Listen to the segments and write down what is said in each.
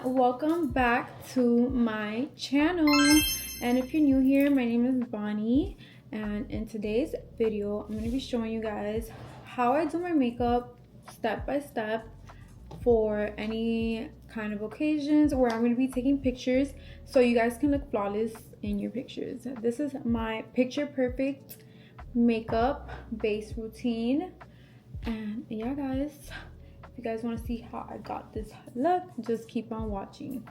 welcome back to my channel. And if you're new here, my name is Bonnie, and in today's video I'm going to be showing you guys how I do my makeup step by step for any kind of occasions where I'm going to be taking pictures so you guys can look flawless in your pictures. This is my picture perfect makeup base routine, and yeah guys, if you guys want to see how I got this look, just keep on watching.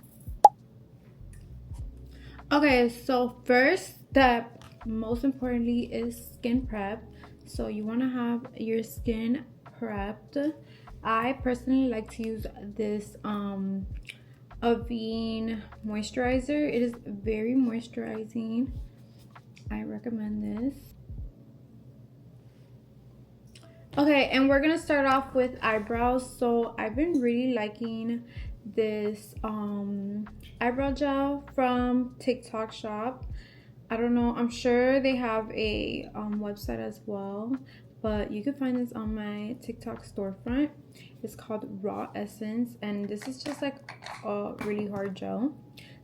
Okay, so first step, most importantly, is skin prep. So you want to have your skin prepped. I personally like to use this Avene moisturizer. It is very moisturizing. I recommend this. Okay, and we're gonna start off with eyebrows. So I've been really liking this eyebrow gel from TikTok shop. I don't know, I'm sure they have a website as well, but you can find this on my TikTok storefront. It's called Raw Essence, and this is just like a really hard gel.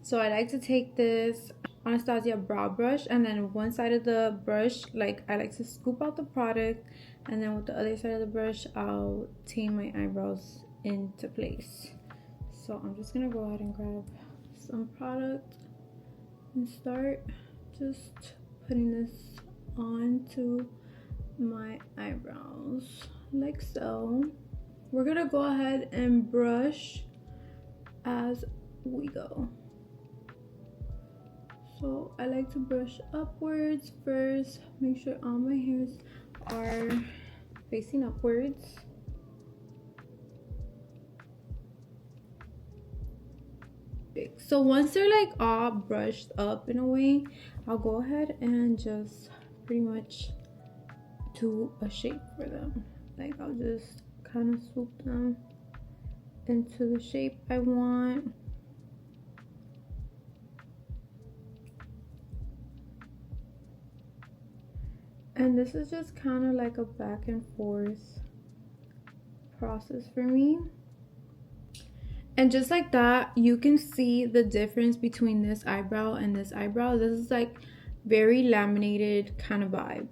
So I like to take this Anastasia brow brush, and then one side of the brush, like I like to scoop out the product, and then with the other side of the brush I'll tame my eyebrows into place. So I'm just gonna go ahead and grab some product and start just putting this onto my eyebrows like so. We're gonna go ahead and brush as we go. So I like to brush upwards first, make sure all my hairs are facing upwards. So once they're like all brushed up in a way, I'll go ahead and just pretty much do a shape for them. Like I'll just kind of swoop them into the shape I want. And this is just kind of like a back and forth process for me. And just like that, you can see the difference between this eyebrow and this eyebrow. This is like very laminated kind of vibe.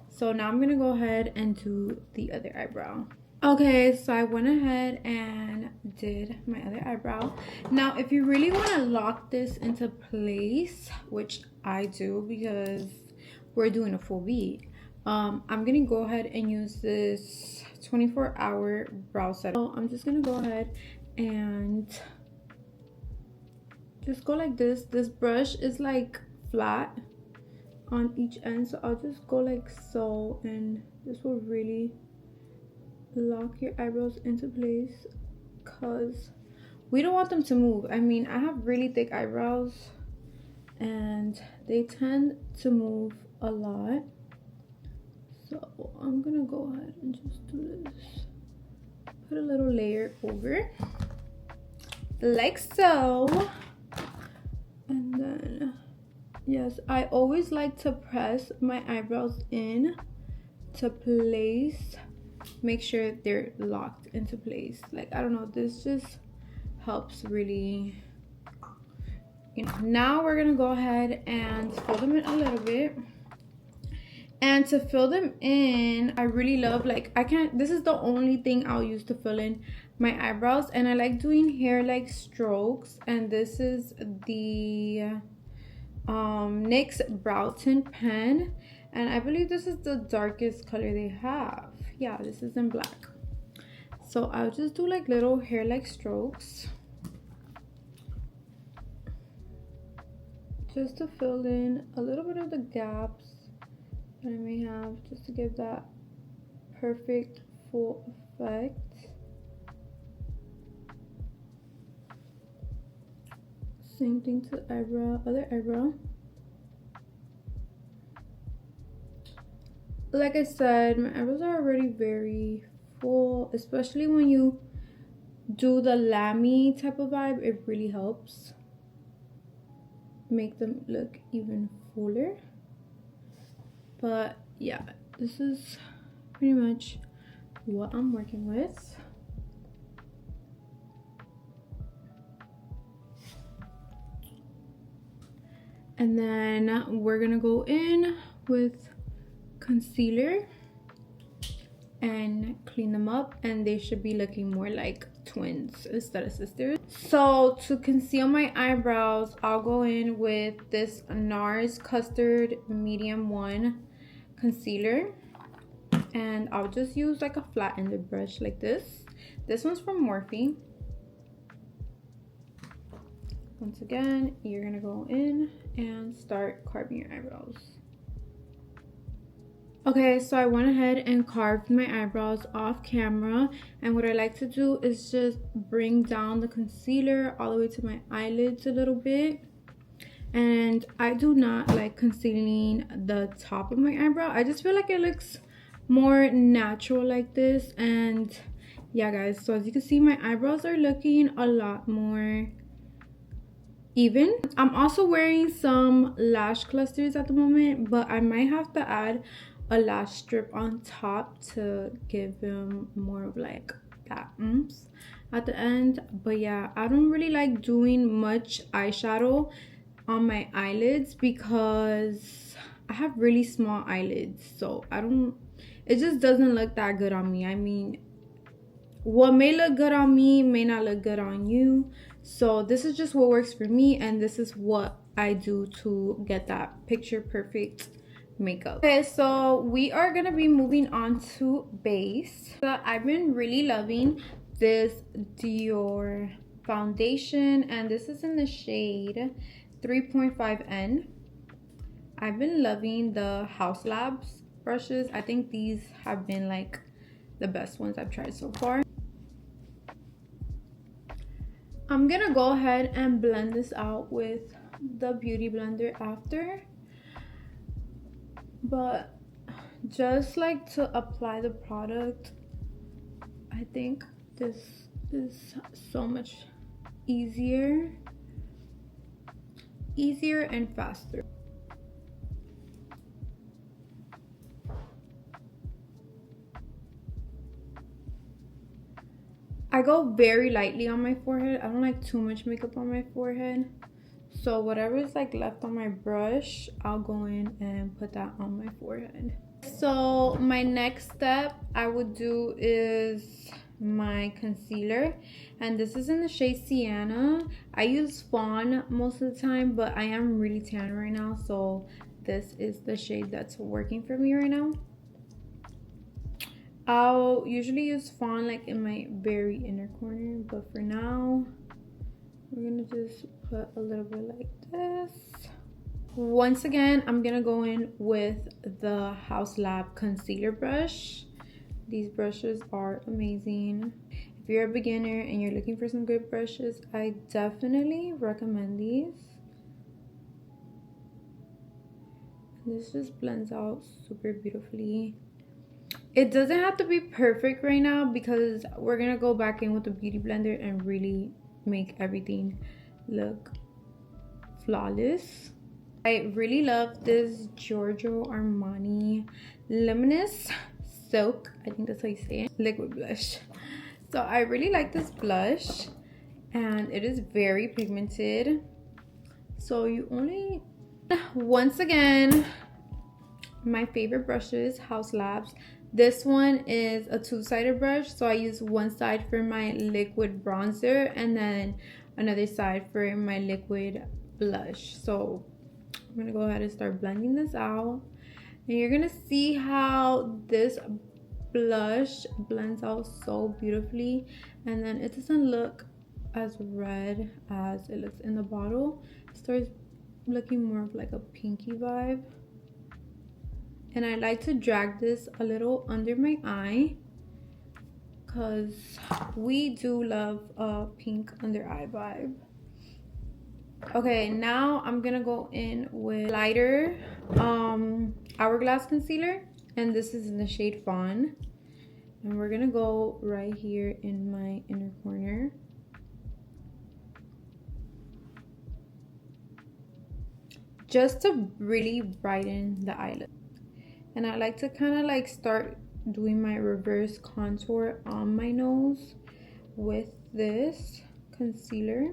So now I'm gonna go ahead and do the other eyebrow. Okay, so I went ahead and did my other eyebrow. Now, if you really want to lock this into place, which I do because we're doing a full V, I'm gonna go ahead and use this 24-hour brow set. So I'm just gonna go ahead and just go like this. This brush is like flat on each end, so I'll just go like so, and this will really lock your eyebrows into place because we don't want them to move. I mean, I have really thick eyebrows and they tend to move a lot. So I'm gonna go ahead and just do this. Put a little layer over, like so. And then, yes, I always like to press my eyebrows in to place. Make sure they're locked into place. Like, I don't know, this just helps really, you know. Now we're gonna go ahead and fill them in a little bit. And to fill them in, I really love, like, this is the only thing I'll use to fill in my eyebrows, and I like doing hair like strokes. And this is the NYX Brow Tint pen, and I believe this is the darkest color they have. Yeah, this is in black. So I'll just do like little hair like strokes just to fill in a little bit of the gaps that I may have, just to give that perfect full effect. Same thing to the eyebrow, other eyebrow. Like I said, my eyebrows are already very full, especially when you do the lammy type of vibe. It really helps make them look even fuller. But yeah, this is pretty much what I'm working with. And then we're gonna go in with concealer and clean them up, and they should be looking more like twins instead of sisters. So to conceal my eyebrows, I'll go in with this NARS Custard Medium 1 concealer, and I'll just use like a flat ended brush like this. This one's from Morphe. Once again, you're gonna go in and start carving your eyebrows. Okay, so I went ahead and carved my eyebrows off camera, and what I like to do is just bring down the concealer all the way to my eyelids a little bit. And I do not like concealing the top of my eyebrow. I just feel like it looks more natural like this. And yeah guys, so as you can see, my eyebrows are looking a lot more even. I'm also wearing some lash clusters at the moment, but I might have to add a lash strip on top to give them more of like that oomph at the end. But yeah, I don't really like doing much eyeshadow on my eyelids because I have really small eyelids, so it just doesn't look that good on me. I mean, what may look good on me may not look good on you. So this is just what works for me, and this is what I do to get that picture perfect makeup. Okay, so we are gonna be moving on to base. So I've been really loving this Dior foundation, and this is in the shade 3.5N. I've been loving the House Labs brushes. I think these have been like the best ones I've tried so far. I'm gonna go ahead and blend this out with the Beauty Blender after. But just like to apply the product, I think this is so much easier and faster. I go very lightly on my forehead. I don't like too much makeup on my forehead. So whatever is like left on my brush, I'll go in and put that on my forehead. So my next step I would do is my concealer, and this is in the shade Sienna. I use Fawn most of the time, but I am really tan right now, so this is the shade that's working for me right now. I'll usually use Fawn like in my very inner corner, but for now we're gonna just put a little bit like this. Once again, I'm gonna go in with the House Lab concealer brush. These brushes are amazing. If you're a beginner and you're looking for some good brushes, I definitely recommend these. This just blends out super beautifully. It doesn't have to be perfect right now because we're gonna go back in with the Beauty Blender and really make everything look flawless. I really love this Giorgio Armani Luminous Silk, I think that's how you say it, liquid blush. So I really like this blush, and it is very pigmented. So you only, once again, my favorite brushes, House Labs. This one is a two-sided brush, so I use one side for my liquid bronzer and then another side for my liquid blush. So I'm gonna go ahead and start blending this out, and you're gonna see how this blush blends out so beautifully, and then it doesn't look as red as it looks in the bottle. It starts looking more of like a pinky vibe. And I like to drag this a little under my eye because we do love a pink under eye vibe. Okay, now I'm gonna go in with lighter Hourglass concealer, and this is in the shade Fawn. And we're gonna go right here in my inner corner. Just to really brighten the eyelid. And I like to kind of like start doing my reverse contour on my nose with this concealer.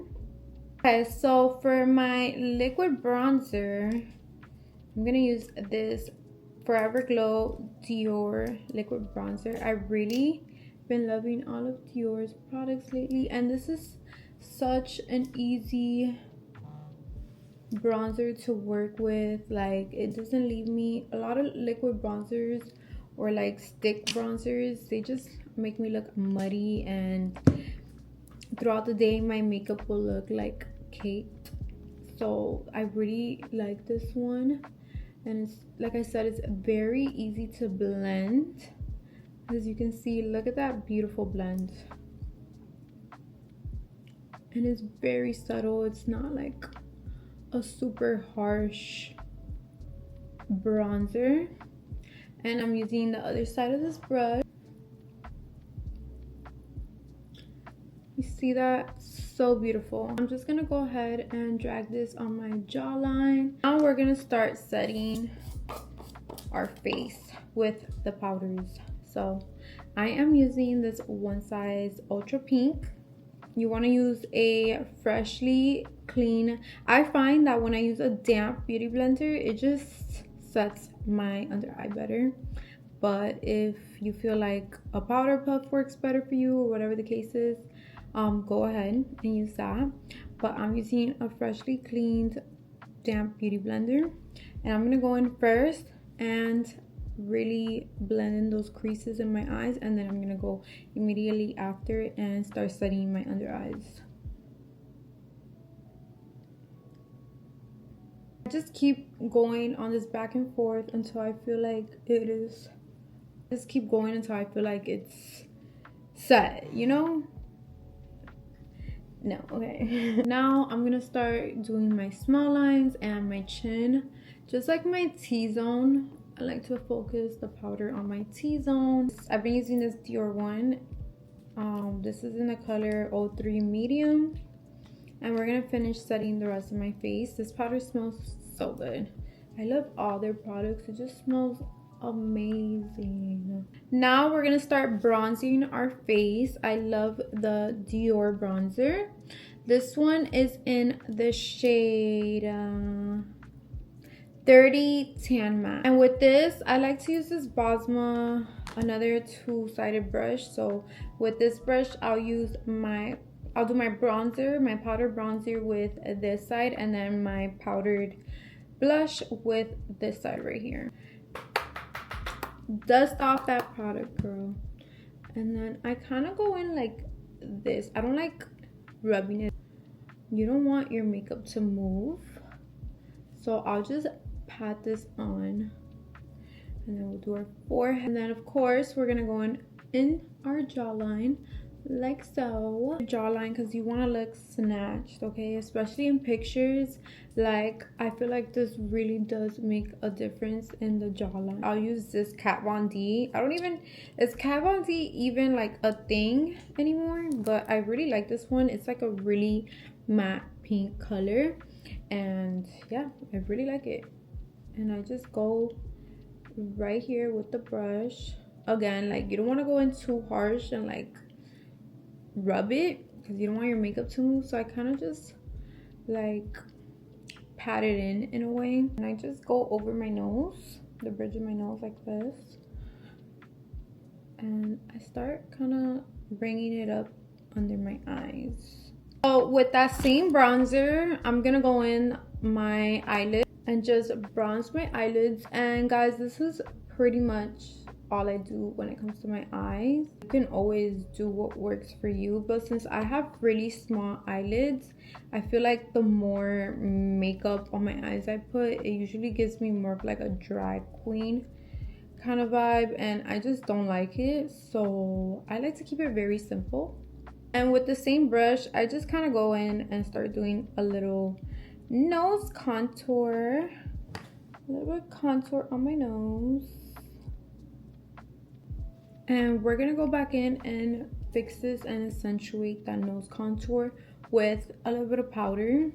Okay, so for my liquid bronzer, I'm gonna use this Forever Glow Dior liquid bronzer. I really been loving all of Dior's products lately, and this is such an easy bronzer to work with. Like, it doesn't leave me, a lot of liquid bronzers or like stick bronzers, they just make me look muddy, and throughout the day my makeup will look like caked. So I really like this one, and it's, like I said, it's very easy to blend. As you can see, look at that beautiful blend, and it's very subtle. It's not like a super harsh bronzer. And I'm using the other side of this brush. You see that? So beautiful. I'm just gonna go ahead and drag this on my jawline. Now we're gonna start setting our face with the powders. So I am using this One Size Ultra Pink. You want to use a freshly clean. I find that when I use a damp beauty blender, it just sets my under eye better. But if you feel like a powder puff works better for you, or whatever the case is, go ahead and use that. But I'm using a freshly cleaned damp beauty blender, and I'm gonna go in first and really blend in those creases in my eyes, and then I'm gonna go immediately after and start setting my under eyes. I just keep going on this back and forth until I feel like it is, just keep going until I feel like it's set, you know? No, okay. Now I'm gonna start doing my small lines and my chin, just like my T-zone. I like to focus the powder on my T-zone. I've been using this Dior one. This is in the color 03 medium, and we're gonna finish setting the rest of my face. This powder smells so good. I love all their products. It just smells amazing. Now we're gonna start bronzing our face. I love the Dior bronzer. This one is in the shade 30 Tan Matte, and with this I like to use this Bosma, another two-sided brush. So with this brush I'll do my bronzer, my powder bronzer with this side, and then my powdered blush with this side right here. Dust off that product, girl. And then I kind of go in like this. I don't like rubbing it. You don't want your makeup to move, so I'll just pat this on, and then we'll do our forehead. And then of course we're gonna go in our jawline like so. Jawline, because you want to look snatched, okay? Especially in pictures. Like, I feel like this really does make a difference in the jawline. I'll use this Kat Von D. Is Kat Von D even like a thing anymore? But I really like this one. It's like a really matte pink color, and yeah, I really like it. And I just go right here with the brush. Again, like, you don't want to go in too harsh and like rub it, because you don't want your makeup to move. So I kind of just like pat it in a way, and I just go over my nose, the bridge of my nose, like this, and I start kind of bringing it up under my eyes. So with that same bronzer, I'm gonna go in my eyelid and just bronze my eyelids. And guys, this is pretty much all I do when it comes to my eyes. You can always do what works for you, but since I have really small eyelids, I feel like the more makeup on my eyes I put, it usually gives me more of like a drag queen kind of vibe, and I just don't like it. So I like to keep it very simple. And with the same brush, I just kind of go in and start doing a little nose contour, a little bit of contour on my nose. And we're gonna go back in and fix this and accentuate that nose contour with a little bit of powder.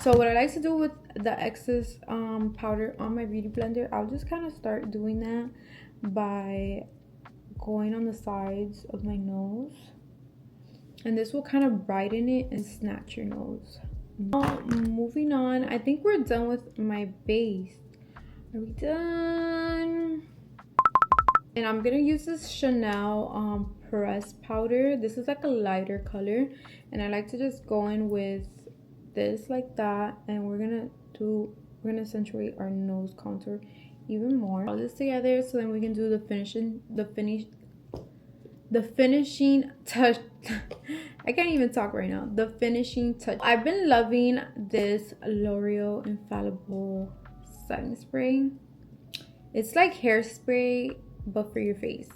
So what I like to do with the excess powder on my beauty blender, I'll just kind of start doing that by going on the sides of my nose. And this will kind of brighten it and snatch your nose. Moving on, I think we're done with my base. Are we done? And I'm gonna use this Chanel press powder. This is like a lighter color, and I like to just go in with this like that, and we're gonna accentuate our nose contour even more. All this together so then we can do the finishing touch. I can't even talk right now. The finishing touch. I've been loving this L'Oreal Infallible setting spray. It's like hairspray but for your face.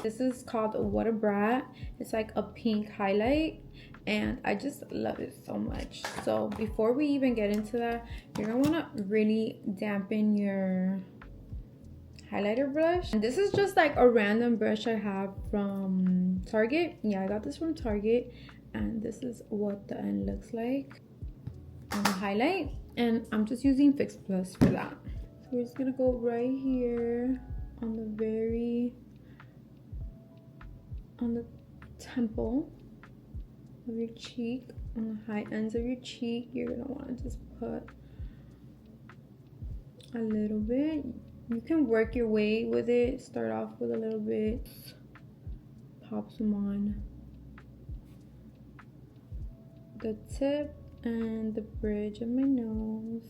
This is called What a Brat. It's like a pink highlight and I just love it so much. So before we even get into that, you're gonna want to really dampen your highlighter brush. And this is just like a random brush I have from Target. Yeah, I got this from Target, and this is what the end looks like on the highlight, and I'm just using Fix Plus for that. So we're just gonna go right here on the temple of your cheek, on the high ends of your cheek. You're gonna want to just put a little bit. You can work your way with it. Start off with a little bit, pop some on the tip and the bridge of my nose.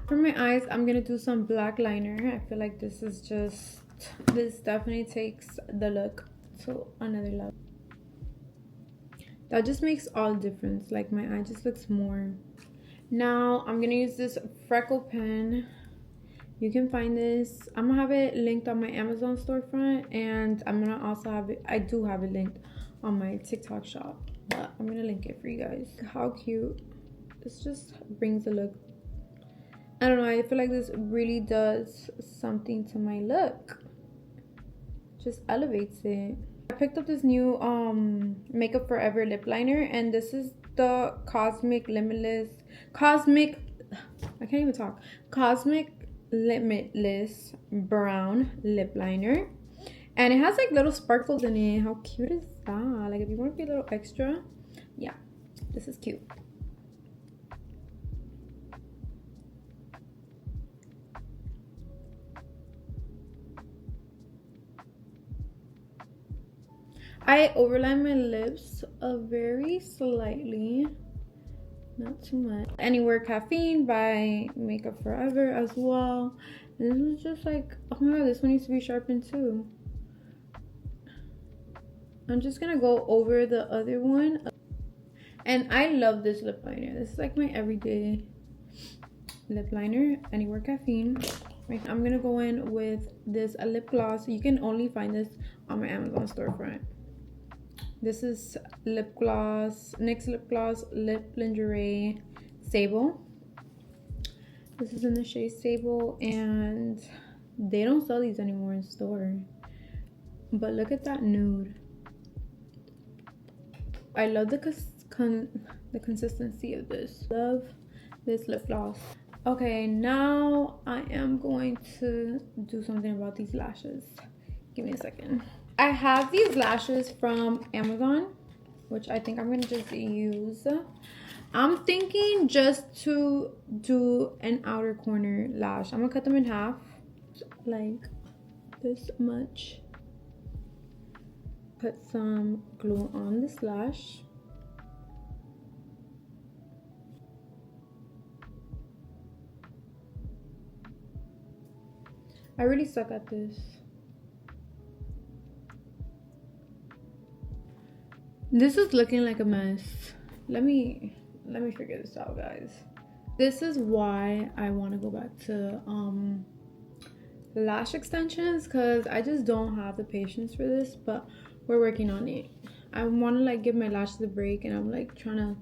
For my eyes, I'm gonna do some black liner. I feel like this definitely takes the look to another level. That just makes all the difference. Like my eye just looks more. Now I'm gonna use this freckle pen. You can find this. I'm gonna have it linked on my Amazon storefront, and I'm gonna also have it, I do have it linked on my TikTok shop, but I'm gonna link it for you guys. How cute. This just brings the look. I don't know, I feel like this really does something to my look. Just elevates it. I picked up this new Makeup Forever lip liner, and this is the Cosmic Limitless Brown lip liner, and it has like little sparkles in it. How cute is that? Like if you want to be a little extra, yeah, this is cute. I overline my lips very slightly, not too much. Anywhere Caffeine by Makeup Forever as well. And this was just like, oh my god, this one needs to be sharpened too. I'm just gonna go over the other one. And I love this lip liner. This is like my everyday lip liner, Anywhere Caffeine. Right, I'm gonna go in with this lip gloss. You can only find this on my Amazon storefront. This is lip gloss, NYX lip gloss, lip lingerie, Sable. This is in the shade Sable, and they don't sell these anymore in store. But look at that nude. I love the consistency of this. Love this lip gloss. Okay, now I am going to do something about these lashes. Give me a second. I have these lashes from Amazon, which I think I'm gonna just use. I'm thinking just to do an outer corner lash. I'm gonna cut them in half, like this much. Put some glue on this lash. I really suck at this. This is looking like a mess. Let me figure this out, guys. This is why I want to go back to lash extensions, because I just don't have the patience for this, but we're working on it. I want to like give my lashes a break, and I'm like trying to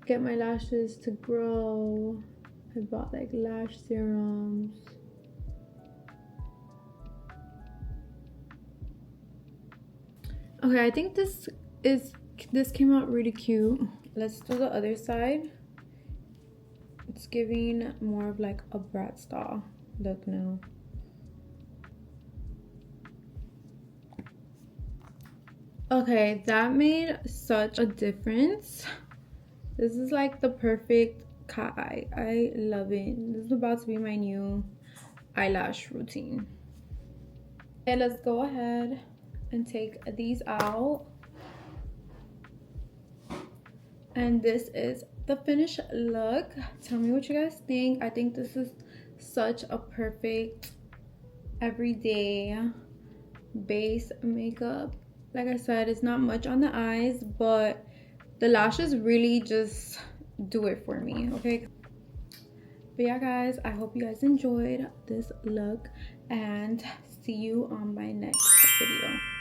get my lashes to grow. I bought like lash serums. Okay, I think this came out really cute. Let's do the other side. It's giving more of like a brat style look now. Okay, that made such a difference. This is like the perfect cat eye. I love it. This is about to be my new eyelash routine. Okay, let's go ahead and take these out. And this is the finished look. Tell me what you guys think. I think this is such a perfect everyday base makeup. Like I said, it's not much on the eyes, but the lashes really just do it for me, okay? But yeah, guys, I hope you guys enjoyed this look, and see you on my next video.